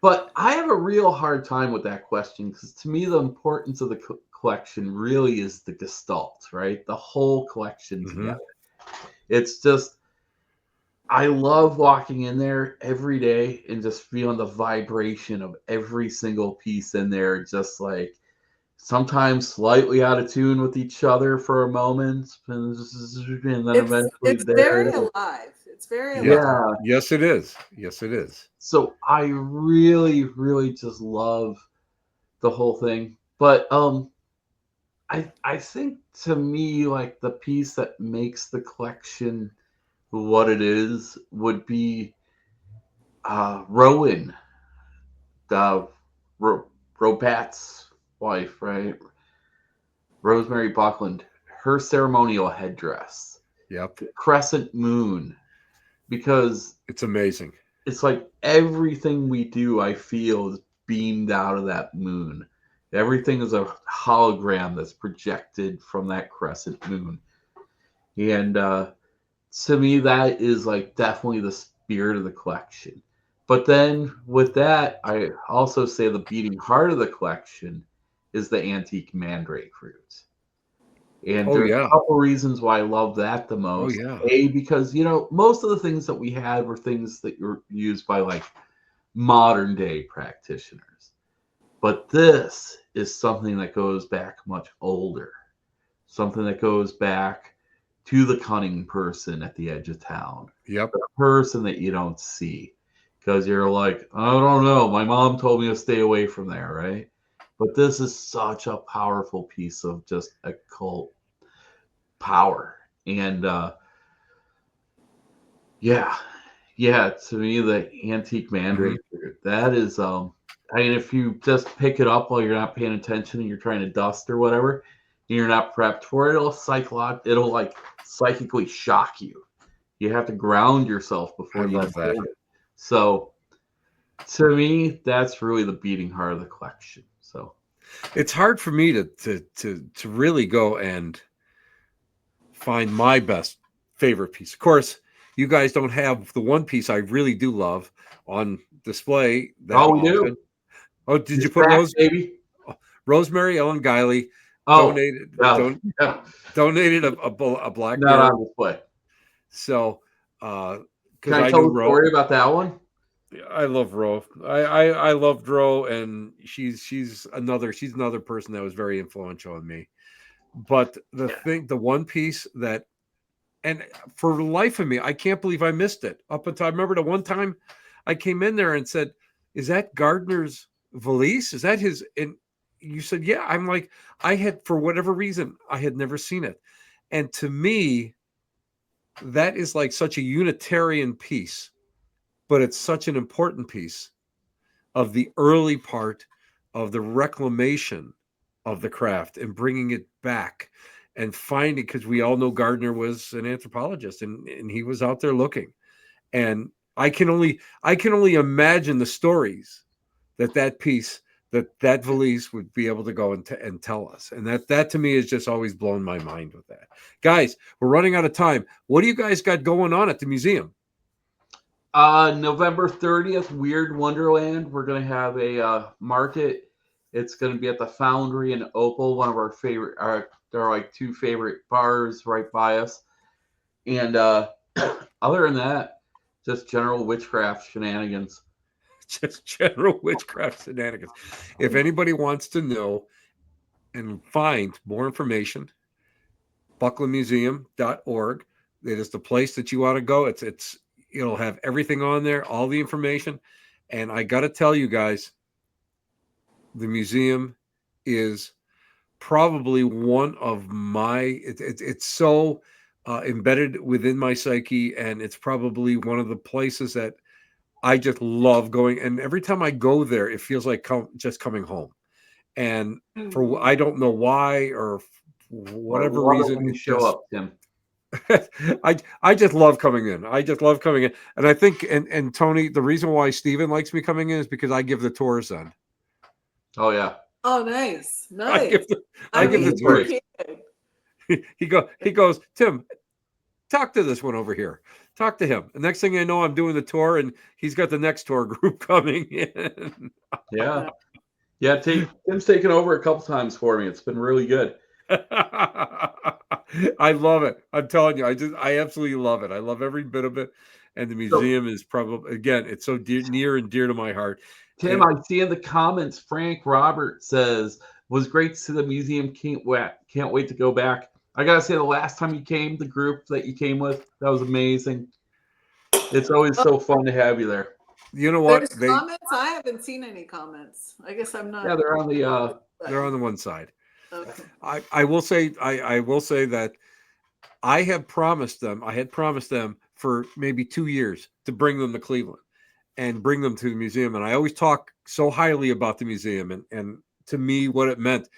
But I have a real hard time with that question, because to me the importance of the collection really is the gestalt, right? The whole collection together. It's just, I love walking in there every day and just feeling the vibration of every single piece in there, just like sometimes slightly out of tune with each other for a moment, and then eventually it's very alive. It's very alive. Yeah. Yes, it is. Yes, it is. So I really, really just love the whole thing. But I think to me, like, the piece that makes the collection what it is would be Rowan, the Robat's wife, right? Rosemary Buckland, her ceremonial headdress. Yep. Crescent moon, because it's amazing. It's like everything we do, I feel, is beamed out of that moon. Everything is a hologram that's projected from that crescent moon. And to me, that is like definitely the spirit of the collection. But then with that, I also say the beating heart of the collection is the antique mandrake root. And Oh there's yeah. a couple reasons why I love that the Oh most. yeah. Because most of the things that we had were things that were used by like modern day practitioners. But this is something that goes back much older. Something that goes back to the cunning person at the edge of town. Yep. The person that you don't see. Because you're like, I don't know. My mom told me to stay away from there, right? But this is such a powerful piece of just occult power. And yeah, to me, the antique mandrake, that is, if you just pick it up while you're not paying attention and you're trying to dust or whatever, and you're not prepped for it, it'll like psychically shock you. You have to ground yourself before you love that. hold it. So to me, that's really the beating heart of the collection. So it's hard for me to really go and find my best favorite piece. Of course, you guys don't have the one piece I really do love on display that we often. do. Oh, did you put Rosemary Ellen Guiley donated a black not mirror. on display. So can I tell a story about that one? I love Ro. I loved Ro, and she's another person that was very influential on me. But the one piece that, and for the life of me, I can't believe I missed it. Up until I remember the one time I came in there and said, "Is that Gardner's valise? Is that his?" And you said, "Yeah." I'm like, I had, for whatever reason, I had never seen it, and to me, that is like such a Unitarian piece, but it's such an important piece of the early part of the reclamation of the craft and bringing it back and finding, because we all know Gardner was an anthropologist and he was out there looking. And I can only imagine the stories that piece, that valise would be able to go and tell us. And that to me has just always blown my mind with that. Guys, we're running out of time. What do you guys got going on at the museum? November 30th, Weird Wonderland. We're going to have a market. It's going to be at the Foundry in Opal, one of our favorite, there are like two favorite bars right by us. And other than that, just general witchcraft shenanigans. Just general witchcraft shenanigans. If anybody wants to know and find more information, bucklandmuseum.org. It is the place that you want to go. It'll have everything on there, all the information. And I got to tell you guys, the museum is probably one of my, it's so embedded within my psyche. And it's probably one of the places that I just love going. And every time I go there, it feels like just coming home. And I don't know why, or whatever reason, you show up, Tim. I just love coming in. And I think, and Tony, the reason why Steven likes me coming in is because I give the tours then. Oh yeah. Oh, nice. I give the tours. He goes, Tim, talk to this one over here. Talk to him. The next thing I know, I'm doing the tour, and he's got the next tour group coming in. Yeah. Tim's taken over a couple times for me. It's been really good. I love it. I'm telling you, I absolutely love it. I love every bit of it. And the museum is probably, again, it's so near and dear to my heart. Tim, I see in the comments, Frank Robert says, was great to see the museum. Can't wait to go back. I gotta say, the last time you came, the group that you came with, that was amazing. It's always so fun to have you there. You know what? There's comments? I haven't seen any comments. I guess I'm not. Yeah, they're on the one side. Okay. I will say that I had promised them for maybe 2 years to bring them to Cleveland and bring them to the museum. And I always talk so highly about the museum and to me what it meant.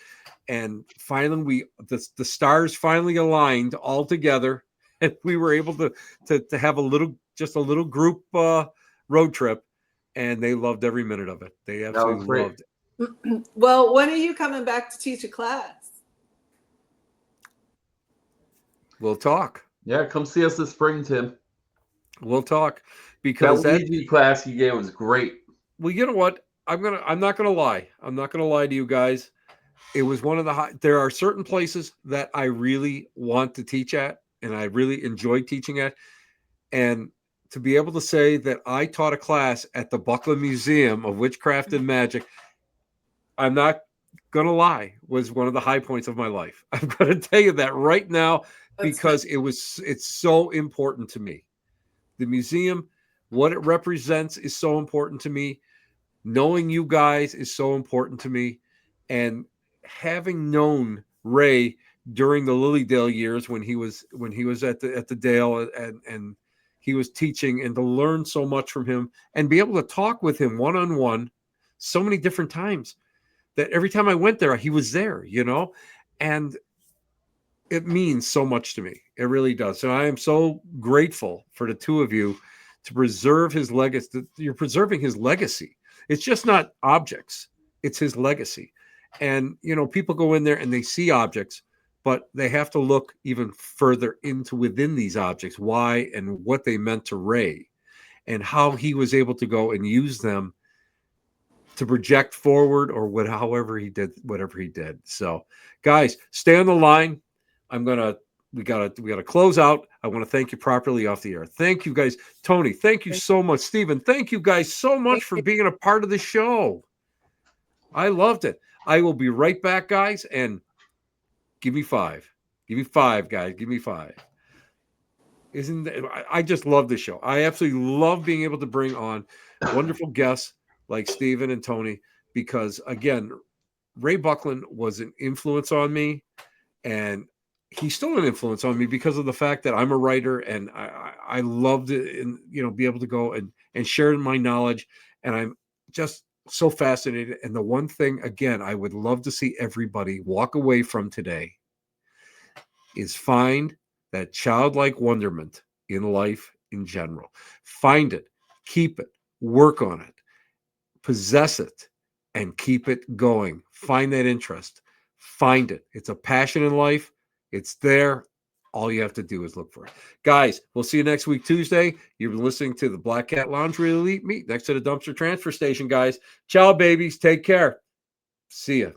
And finally the stars finally aligned all together, and we were able to have a little group road trip, and they loved every minute of it. They absolutely loved it. Well, when are you coming back to teach a class? We'll talk. Yeah, come see us this spring, Tim. We'll talk, because that Ouija class you gave was great. Well, you know what? I'm not gonna lie. I'm not gonna lie to you guys. it was one of the there are certain places that I really want to teach at, and I really enjoy teaching at. And to be able to say that I taught a class at the Buckland Museum of Witchcraft and Magic, I'm not going to lie, was one of the high points of my life. I'm going to tell you that right now, because it's so important to me. The museum, what it represents is so important to me. Knowing you guys is so important to me. And having known Ray during the Lilydale years when he was at the Dale and he was teaching, and to learn so much from him and be able to talk with him one-on-one so many different times, that every time I went there, he was there, and it means so much to me. It really does. And I am so grateful for the two of you to preserve his legacy. You're preserving his legacy. It's just not objects. It's his legacy. And, people go in there and they see objects, but they have to look even further into within these objects, why and what they meant to Ray, and how he was able to go and use them to project forward, or however he did, whatever he did. So, guys, stay on the line. We gotta close out. I want to thank you properly off the air. Thank you, guys. Tony, thank you so much. Stephen, thank you guys so much for being a part of the show. I loved it. I will be right back, guys, and give me 5. Give me 5, guys. Give me 5. I just love this show. I absolutely love being able to bring on wonderful guests like Stephen and Tony, because, again, Ray Buckland was an influence on me, and he's still an influence on me because of the fact that I'm a writer, and I loved it, and be able to go and share my knowledge, and I'm just so fascinated. And the one thing, again, I would love to see everybody walk away from today is find that childlike wonderment in life in general. Find it, keep it, work on it, possess it, and keep it going. Find that interest. Find it. It's a passion in life. It's there. All you have to do is look for it. Guys, we'll see you next week, Tuesday. You've been listening to the Black Cat Laundry Elite Meet next to the dumpster transfer station, guys. Ciao, babies. Take care. See ya.